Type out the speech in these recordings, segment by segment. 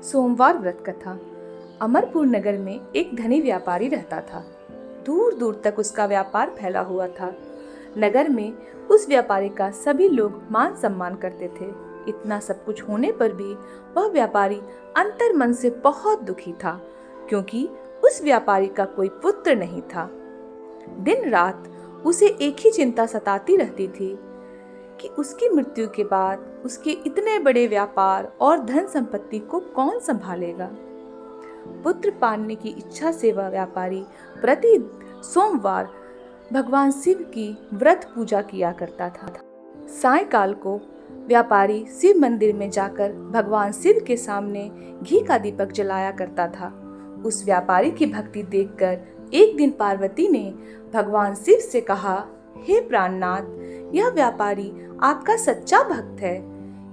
सोमवार व्रत कथा। अमरपुर नगर में एक धनी व्यापारी रहता था। दूर दूर तक उसका व्यापार फैला हुआ था। नगर में उस व्यापारी का सभी लोग मान सम्मान करते थे। इतना सब कुछ होने पर भी वह व्यापारी अंतर मन से बहुत दुखी था, क्योंकि उस व्यापारी का कोई पुत्र नहीं था। दिन रात उसे एक ही चिंता सताती रहती थी कि उसकी मृत्यु के बाद उसके इतने बड़े व्यापार और धन संपत्ति को कौन संभालेगा। पुत्र पालने की इच्छा से वह व्यापारी प्रति सोमवार भगवान शिव की व्रत पूजा किया करता था। सायंकाल को व्यापारी शिव मंदिर में जाकर भगवान शिव के सामने घी का दीपक जलाया करता था। उस व्यापारी की भक्ति देखकर एक दिन पार्वती ने भगवान शिव से कहा, हे प्राणनाथ, यह व्यापारी आपका सच्चा भक्त है।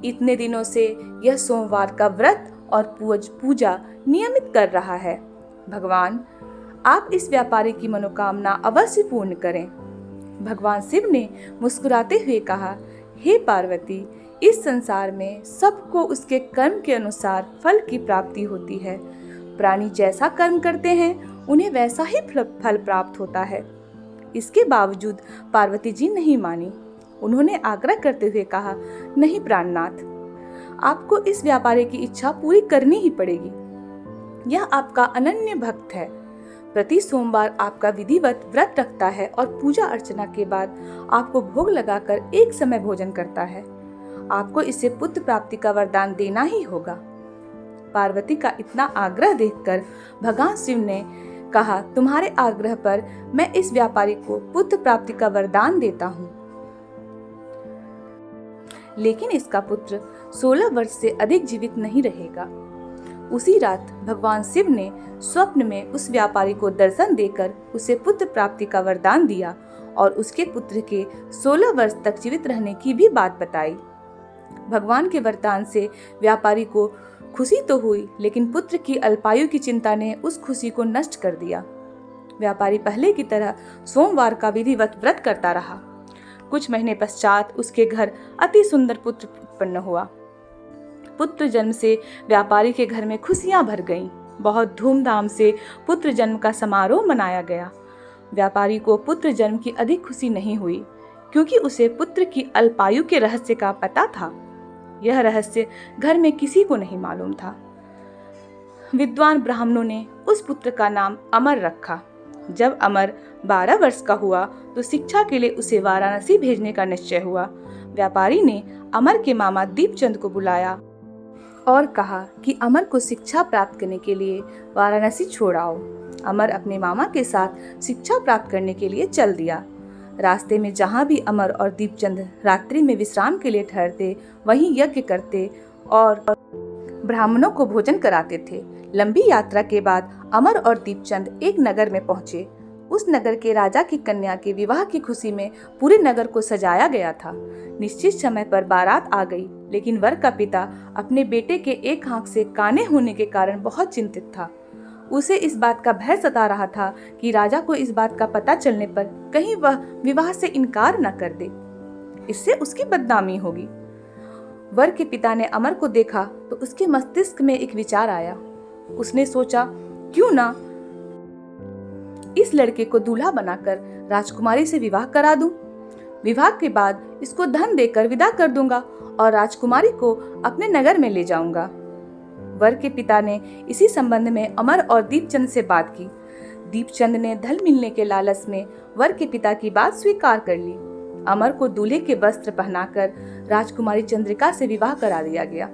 इतने दिनों से यह सोमवार का व्रत और पूजा नियमित कर रहा है। भगवान, आप इस व्यापारी की मनोकामना अवश्य पूर्ण करें। भगवान शिव ने मुस्कुराते हुए कहा, हे पार्वती, इस संसार में सबको उसके कर्म के अनुसार फल की प्राप्ति होती है। प्राणी जैसा कर्म करते हैं उन्हें वैसा ही फल प्राप्त होता है। इसके बावजूद पार्वती जी नहीं मानी। उन्होंने आग्रह करते हुए कहा, नहीं प्राणनाथ, आपको इस व्यापारी की इच्छा पूरी करनी ही पड़ेगी। यह आपका अनन्य भक्त है। प्रति सोमवार आपका विधिवत व्रत रखता है और पूजा अर्चना के बाद आपको भोग लगाकर एक समय भोजन करता है। आपको इसे पुत्र प्राप्ति का वरदान देना ही होगा। पार्वती का इतना आग्रह देखकर भगवान शिव ने कहा, तुम्हारे आग्रह पर मैं इस व्यापारी को पुत्र प्राप्ति का वरदान देता हूँ, लेकिन इसका पुत्र 16 वर्ष से अधिक जीवित नहीं रहेगा। उसी रात भगवान शिव ने स्वप्न में उस व्यापारी को दर्शन देकर उसे पुत्र प्राप्ति का वरदान दिया और उसके पुत्र के 16 वर्ष तक जीवित रहने की भी बात बताई। भगवान के वरदान से व्यापारी को खुशी तो हुई, लेकिन पुत्र की अल्पायु की चिंता ने उस खुशी को नष्ट कर दिया। व्यापारी पहले की तरह सोमवार का विधिवत व्रत करता रहा। कुछ महीने पश्चात उसके घर अति सुंदर पुत्र उत्पन्न हुआ। पुत्र जन्म से व्यापारी के घर में खुशियां भर गईं। बहुत धूमधाम से पुत्र जन्म का समारोह मनाया गया। व्यापारी को पुत्र जन्म की अधिक खुशी नहीं हुई, क्योंकि उसे पुत्र की अल्पायु के रहस्य का पता था। यह रहस्य घर में किसी को नहीं मालूम था। विद्वान ब्राह्मणों ने उस पुत्र का नाम अमर रखा। जब अमर 12 वर्ष का हुआ तो शिक्षा के लिए उसे वाराणसी भेजने का निश्चय हुआ। व्यापारी ने अमर के मामा दीपचंद को बुलाया और कहा कि अमर को शिक्षा प्राप्त करने के लिए वाराणसी छोड़ आओ। अमर अपने मामा के साथ शिक्षा प्राप्त करने के लिए चल दिया। रास्ते में जहाँ भी अमर और दीपचंद रात्रि में विश्राम के लिए ठहरते, वहीं यज्ञ करते और ब्राह्मणों को भोजन कराते थे। लंबी यात्रा के बाद अमर और दीपचंद एक नगर में पहुंचे। उस नगर के राजा की कन्या के विवाह की खुशी में पूरे नगर को सजाया गया था। निश्चित समय पर बारात आ गई, लेकिन वर का पिता अपने बेटे के एक आंख से काने होने के कारण बहुत चिंतित था। उसे इस बात का भय सता रहा था कि राजा को इस बात का पता चलने पर कहीं वह विवाह से इनकार न कर दे, इससे उसकी बदनामी होगी। वर के पिता ने अमर को देखा तो उसके मस्तिष्क में एक विचार आया। उसने सोचा, क्यों ना इस लड़के को दूल्हा बनाकर राजकुमारी से विवाह करा दूं। विवाह के बाद इसको धन देकर विदा कर दूंगा और राजकुमारी को अपने नगर में ले जाऊंगा। वर के पिता ने इसी संबंध में अमर और दीपचंद से बात की। दीपचंद ने धन मिलने के लालच में वर के पिता की बात स्वीकार कर ली। अमर को दूल्हे के वस्त्र पहनाकर राजकुमारी चंद्रिका से विवाह करा दिया गया।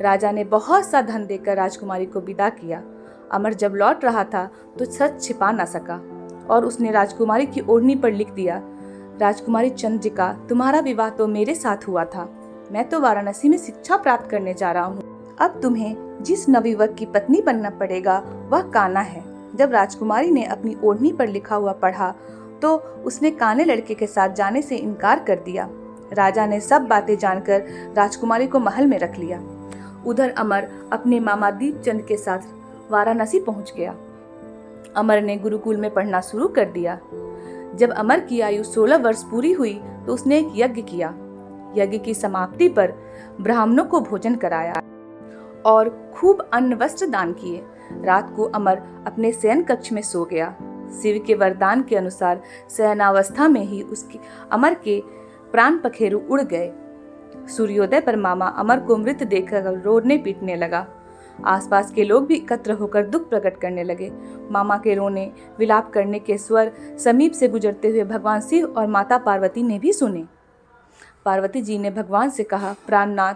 राजा ने बहुत सा धन देकर राजकुमारी को विदा किया। अमर जब लौट रहा था तो सच छिपा न सका और उसने राजकुमारी की ओढ़नी पर लिख दिया, राजकुमारी चंद्रिका, तुम्हारा विवाह तो मेरे साथ हुआ था। मैं तो वाराणसी में शिक्षा प्राप्त करने जा रहा हूँ। अब तुम्हें जिस नवयुवक की पत्नी बनना पड़ेगा वह काना है। जब राजकुमारी ने अपनी ओढ़नी पर लिखा हुआ पढ़ा तो उसने काने लड़के के साथ जाने से इनकार कर दिया। राजा ने सब बातें जानकर राजकुमारी को महल में रख लिया। उधर अमर अपने मामा दीपचंद के साथ वाराणसी पहुंच गया। अमर ने गुरुकुल में पढ़ना शुरू कर दिया। जब अमर की आयु 16 वर्ष पूरी हुई तो उसने एक यज्ञ किया। यज्ञ की समाप्ति पर ब्राह्मणों को भोजन कराया और खूब अन्न वस्त्र दान किए। रात को अमर अपने शयन कक्ष में सो गया। शिव के वरदान के अनुसार शयनावस्था में ही उसके अमर के प्राण पखेरु उड़ गए। सूर्योदय पर मामा अमर को मृत देखकर रोने पीटने लगा। आसपास के लोग भी एकत्र होकर दुख प्रकट करने लगे। मामा के रोने विलाप करने के स्वर समीप से गुजरते हुए भगवान शिव और माता पार्वती ने भी सुने। पार्वती जी ने भगवान से कहा, प्राणनाथ,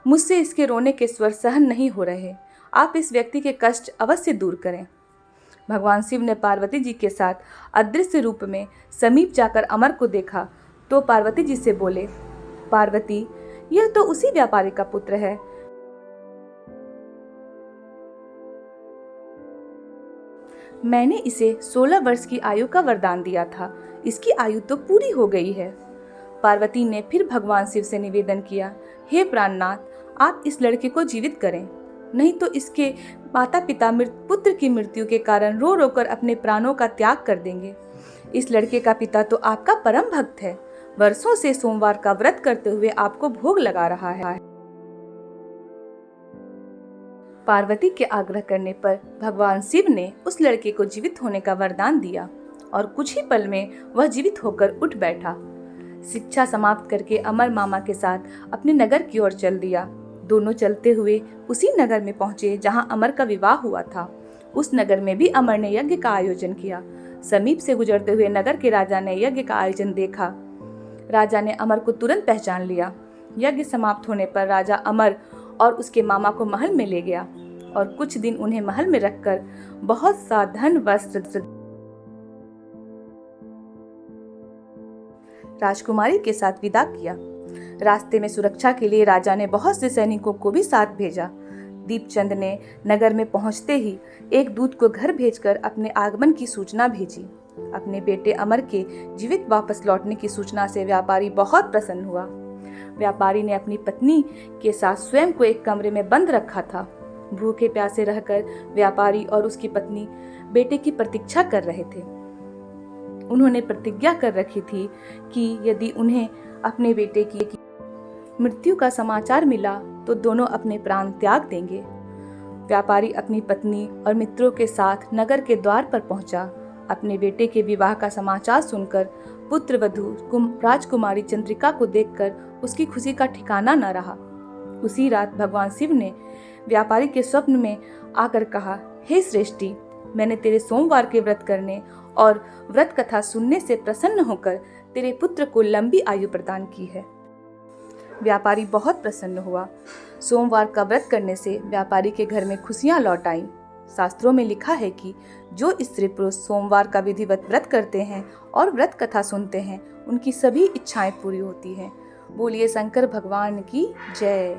मुझसे इसके रोने के स्वर सहन नहीं हो रहे, आप इस व्यक्ति के कष्ट अवश्य दूर करें। भगवान शिव ने पार्वती जी के साथ अदृश्य रूप में समीप जाकर अमर को देखा तो पार्वती जी से बोले, पार्वती, यह तो उसी व्यापारी का पुत्र है। मैंने इसे 16 वर्ष की आयु का वरदान दिया था, इसकी आयु तो पूरी हो गई है। पार्वती ने फिर भगवान शिव से निवेदन किया, हे प्राणनाथ, आप इस लड़के को जीवित करें, नहीं तो इसके माता पिता पुत्र की मृत्यु के कारण रो रो कर अपने प्राणों का त्याग कर देंगे। इस लड़के का पिता तो आपका परम भक्त है, वर्षों से सोमवार का व्रत करते हुए आपको भोग लगा रहा है। पार्वती के आग्रह करने पर भगवान शिव ने उस लड़के को जीवित होने का वरदान दिया और कुछ ही पल में वह जीवित होकर उठ बैठा। शिक्षा समाप्त करके अमर मामा के साथ अपने नगर की ओर चल दिया। दोनों चलते हुए उसी नगर में पहुंचे जहां अमर का विवाह हुआ था। उस नगर में भी अमर ने यज्ञ का आयोजन किया। समीप से गुजरते हुए नगर के राजा ने यज्ञ का आयोजन देखा। राजा ने अमर को तुरंत पहचान लिया। यज्ञ समाप्त होने पर राजा अमर और उसके मामा को महल में ले गया और कुछ दिन उन्हें महल में रखकर बहुत सा धन वस्त्र राजकुमारी के साथ विदा किया। रास्ते में सुरक्षा के लिए राजा ने बहुत से सैनिकों को भी साथ भेजा। दीपचंद ने नगर में पहुंचते ही एक दूत को घर भेजकर अपने आगमन की सूचना भेजी। अपने बेटे अमर के जीवित वापस लौटने की सूचना से व्यापारी बहुत प्रसन्न हुआ। व्यापारी ने अपनी पत्नी के साथ स्वयं को एक कमरे में बंद रखा था। भूखे प्यासे रहकर व्यापारी और उसकी पत्नी बेटे की प्रतीक्षा कर रहे थे। उन्होंने प्रतिज्ञा कर रखी थी कि यदि उन्हें अपने बेटे की मृत्यु का समाचार मिला तो दोनों अपने प्राण त्याग देंगे। व्यापारी अपनी पत्नी और मित्रों के साथ नगर के द्वार पर पहुंचा। अपने बेटे के विवाह का समाचार सुनकर पुत्र वधू राजकुमारी चंद्रिका को देखकर उसकी खुशी का ठिकाना न रहा। उसी रात भगवान शिव ने व्यापारी के स्वप्न में आकर कहा, हे श्रेष्ठी, मैंने तेरे सोमवार के व्रत करने और व्रत कथा सुनने से प्रसन्न होकर तेरे पुत्र को लंबी आयु प्रदान की है। व्यापारी बहुत प्रसन्न हुआ। सोमवार का व्रत करने से व्यापारी के घर में खुशियां लौट आईं। शास्त्रों में लिखा है कि जो स्त्री पुरुष सोमवार का विधिवत व्रत करते हैं और व्रत कथा सुनते हैं, उनकी सभी इच्छाएं पूरी होती हैं। बोलिए शंकर भगवान की जय।